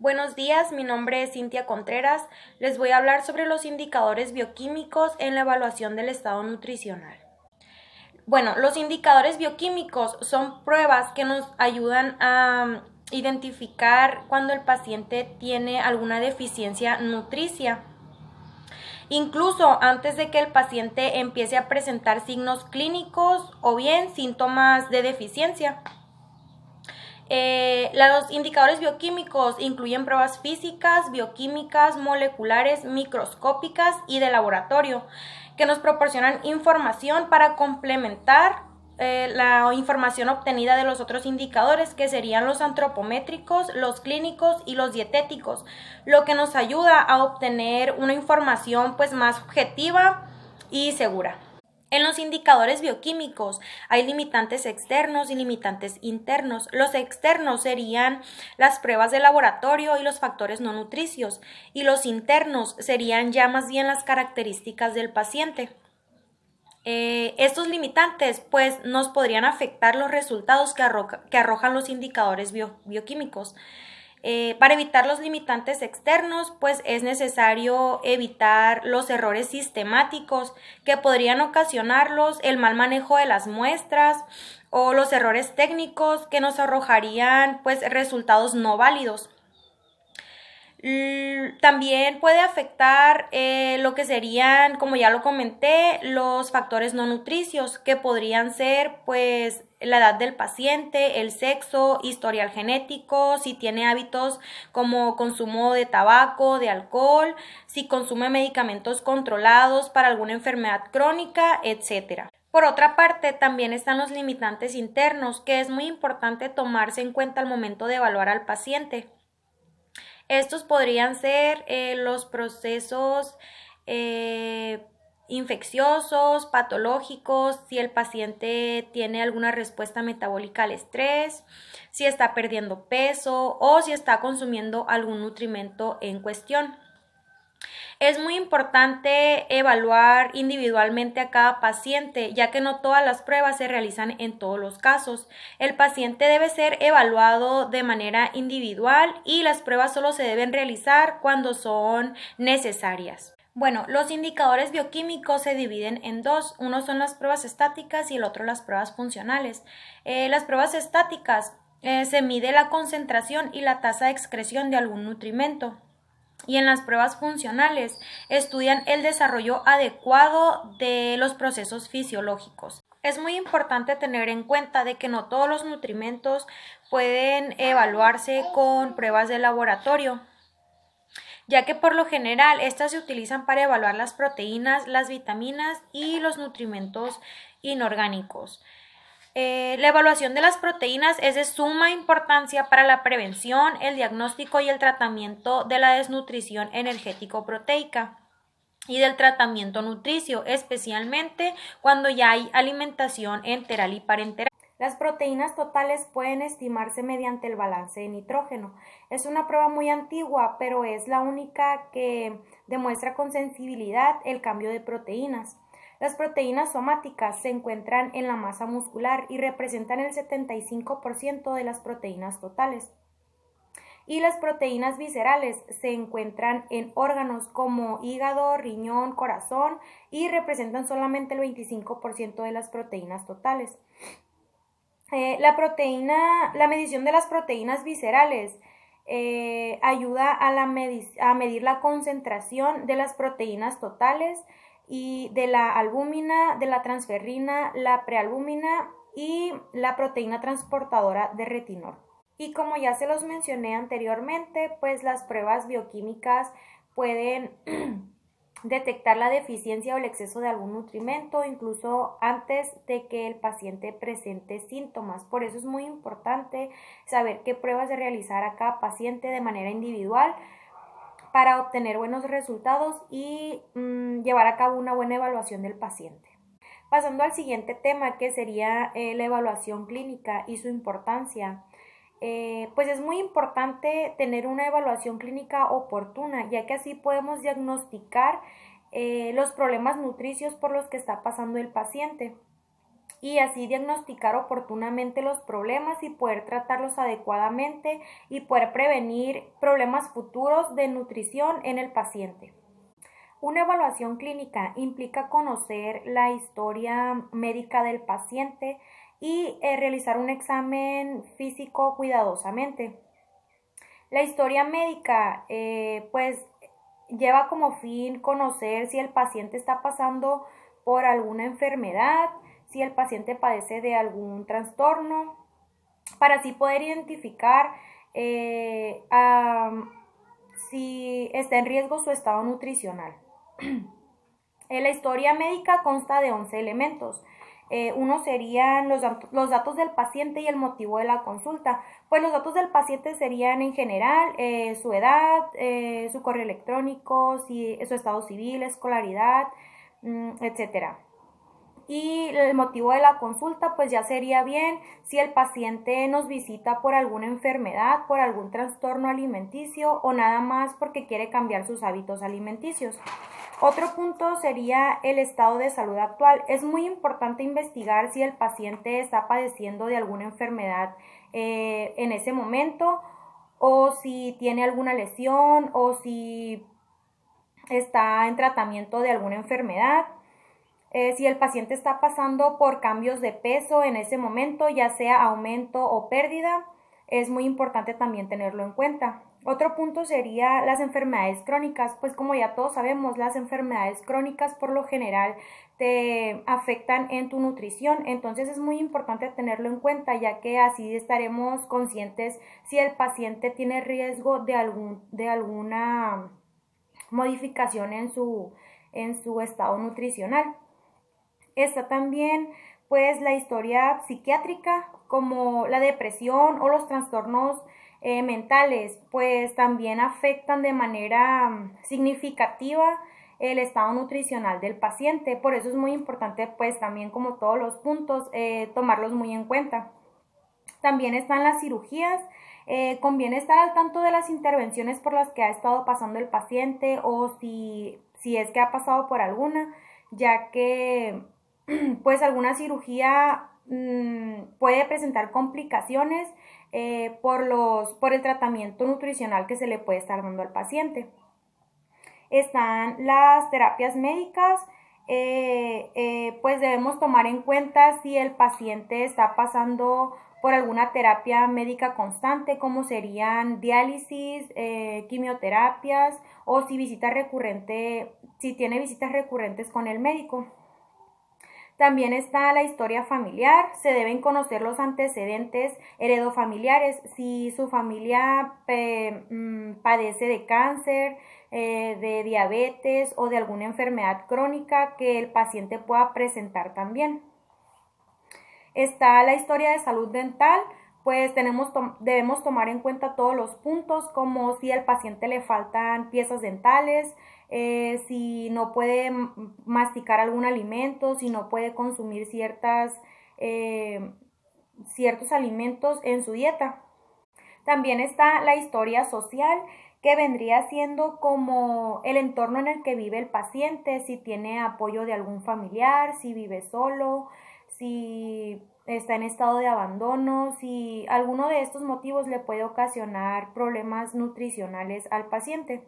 Buenos días, mi nombre es Cintia Contreras. Les voy a hablar sobre los indicadores bioquímicos en la evaluación del estado nutricional. Bueno, los indicadores bioquímicos son pruebas que nos ayudan a identificar cuando el paciente tiene alguna deficiencia nutricia. Incluso antes de que el paciente empiece a presentar signos clínicos o bien síntomas de deficiencia. Los indicadores bioquímicos incluyen pruebas físicas, bioquímicas, moleculares, microscópicas y de laboratorio, que nos proporcionan información para complementar la información obtenida de los otros indicadores, que serían los antropométricos, los clínicos y los dietéticos, lo que nos ayuda a obtener una información más objetiva y segura. En los indicadores bioquímicos hay limitantes externos y limitantes internos. Los externos serían las pruebas de laboratorio y los factores no nutricios, y los internos serían ya más bien las características del paciente. Estos limitantes nos podrían afectar los resultados que arrojan los indicadores bioquímicos. Para evitar los limitantes externos, es necesario evitar los errores sistemáticos que podrían ocasionarlos, el mal manejo de las muestras o los errores técnicos que nos arrojarían resultados no válidos. También puede afectar lo que serían, como ya lo comenté, los factores no nutricios, que podrían ser la edad del paciente, el sexo, historial genético, si tiene hábitos como consumo de tabaco, de alcohol, si consume medicamentos controlados para alguna enfermedad crónica, etc. Por otra parte, también están los limitantes internos, que es muy importante tomarse en cuenta al momento de evaluar al paciente. Estos podrían ser los procesos infecciosos, patológicos, si el paciente tiene alguna respuesta metabólica al estrés, si está perdiendo peso o si está consumiendo algún nutrimento en cuestión. Es muy importante evaluar individualmente a cada paciente, ya que no todas las pruebas se realizan en todos los casos. El paciente debe ser evaluado de manera individual y las pruebas solo se deben realizar cuando son necesarias. Bueno, los indicadores bioquímicos se dividen en dos. Uno son las pruebas estáticas y el otro las pruebas funcionales. Las pruebas estáticas se mide la concentración y la tasa de excreción de algún nutrimento. Y en las pruebas funcionales estudian el desarrollo adecuado de los procesos fisiológicos. Es muy importante tener en cuenta de que no todos los nutrimentos pueden evaluarse con pruebas de laboratorio, ya que por lo general estas se utilizan para evaluar las proteínas, las vitaminas y los nutrimentos inorgánicos. La evaluación de las proteínas es de suma importancia para la prevención, el diagnóstico y el tratamiento de la desnutrición energético-proteica y del tratamiento nutricio, especialmente cuando ya hay alimentación enteral y parenteral. Las proteínas totales pueden estimarse mediante el balance de nitrógeno. Es una prueba muy antigua, pero es la única que demuestra con sensibilidad el cambio de proteínas. Las proteínas somáticas se encuentran en la masa muscular y representan el 75% de las proteínas totales. Y las proteínas viscerales se encuentran en órganos como hígado, riñón, corazón y representan solamente el 25% de las proteínas totales. La medición de las proteínas viscerales ayuda a medir la concentración de las proteínas totales y de la albúmina, de la transferrina, la prealbúmina y la proteína transportadora de retinol. Y como ya se los mencioné anteriormente, las pruebas bioquímicas pueden detectar la deficiencia o el exceso de algún nutrimento, incluso antes de que el paciente presente síntomas. Por eso es muy importante saber qué pruebas de realizar a cada paciente de manera individual para obtener buenos resultados y llevar a cabo una buena evaluación del paciente. Pasando al siguiente tema, que sería la evaluación clínica y su importancia. Es muy importante tener una evaluación clínica oportuna, ya que así podemos diagnosticar los problemas nutricios por los que está pasando el paciente. y así diagnosticar oportunamente los problemas y poder tratarlos adecuadamente y poder prevenir problemas futuros de nutrición en el paciente. Una evaluación clínica implica conocer la historia médica del paciente y realizar un examen físico cuidadosamente. La historia médica pues lleva como fin conocer si el paciente está pasando por alguna enfermedad, si el paciente padece de algún trastorno, para así poder identificar si está en riesgo su estado nutricional. La historia médica consta de 11 elementos. Uno serían los datos del paciente y el motivo de la consulta. Pues los datos del paciente serían en general su edad, su correo electrónico, su estado civil, escolaridad, etcétera. Y el motivo de la consulta pues ya sería bien si el paciente nos visita por alguna enfermedad, por algún trastorno alimenticio o nada más porque quiere cambiar sus hábitos alimenticios. Otro punto sería el estado de salud actual. Es muy importante investigar si el paciente está padeciendo de alguna enfermedad en ese momento, o si tiene alguna lesión, o si está en tratamiento de alguna enfermedad. Si el paciente está pasando por cambios de peso en ese momento, ya sea aumento o pérdida, es muy importante también tenerlo en cuenta. Otro punto sería las enfermedades crónicas, pues como ya todos sabemos, las enfermedades crónicas por lo general te afectan en tu nutrición, entonces es muy importante tenerlo en cuenta, ya que así estaremos conscientes si el paciente tiene riesgo de alguna modificación en su estado nutricional. Está también pues la historia psiquiátrica, como la depresión o los trastornos mentales, pues también afectan de manera significativa el estado nutricional del paciente. Por eso es muy importante pues también, como todos los puntos, tomarlos muy en cuenta. También están las cirugías. Conviene estar al tanto de las intervenciones por las que ha estado pasando el paciente, o si es que ha pasado por alguna, ya que pues alguna cirugía puede presentar complicaciones por el tratamiento nutricional que se le puede estar dando al paciente. Están las terapias médicas. Pues debemos tomar en cuenta si el paciente está pasando por alguna terapia médica constante, como serían diálisis, quimioterapias, o si tiene visitas recurrentes con el médico. También está la historia familiar. Se deben conocer los antecedentes heredofamiliares, si su familia padece de cáncer, de diabetes o de alguna enfermedad crónica que el paciente pueda presentar también. Está la historia de salud dental. Pues debemos tomar en cuenta todos los puntos, como si al paciente le faltan piezas dentales, si no puede masticar algún alimento, si no puede consumir ciertos alimentos en su dieta. También está la historia social, que vendría siendo como el entorno en el que vive el paciente, si tiene apoyo de algún familiar, si vive solo, si está en estado de abandono, si alguno de estos motivos le puede ocasionar problemas nutricionales al paciente.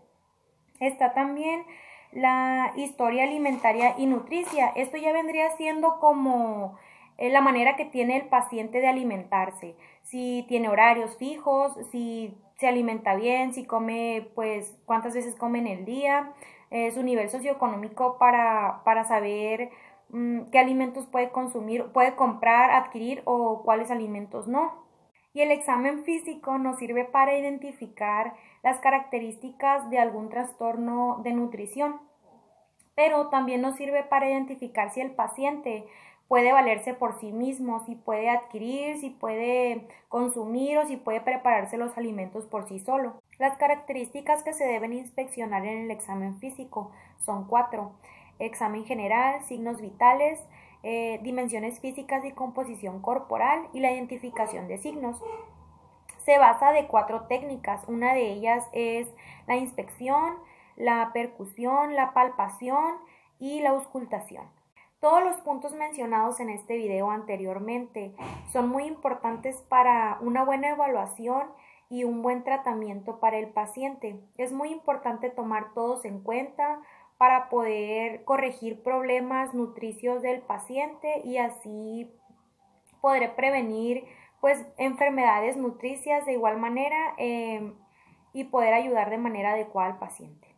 Está también la historia alimentaria y nutricia. Esto ya vendría siendo como la manera que tiene el paciente de alimentarse, si tiene horarios fijos, si se alimenta bien, si come, pues cuántas veces come en el día, su nivel socioeconómico para saber qué alimentos puede consumir, puede comprar, adquirir, o cuáles alimentos no. Y el examen físico nos sirve para identificar las características de algún trastorno de nutrición, pero también nos sirve para identificar si el paciente puede valerse por sí mismo, si puede adquirir, si puede consumir o si puede prepararse los alimentos por sí solo. Las características que se deben inspeccionar en el examen físico son 4: examen general, signos vitales, dimensiones físicas y composición corporal, y la identificación de signos. Se basa de 4 técnicas. Una de ellas es la inspección, la percusión, la palpación y la auscultación. Todos los puntos mencionados en este video anteriormente son muy importantes para una buena evaluación y un buen tratamiento para el paciente. Es muy importante tomar todos en cuenta para poder corregir problemas nutricios del paciente y así podré prevenir pues enfermedades nutricias de igual manera y poder ayudar de manera adecuada al paciente.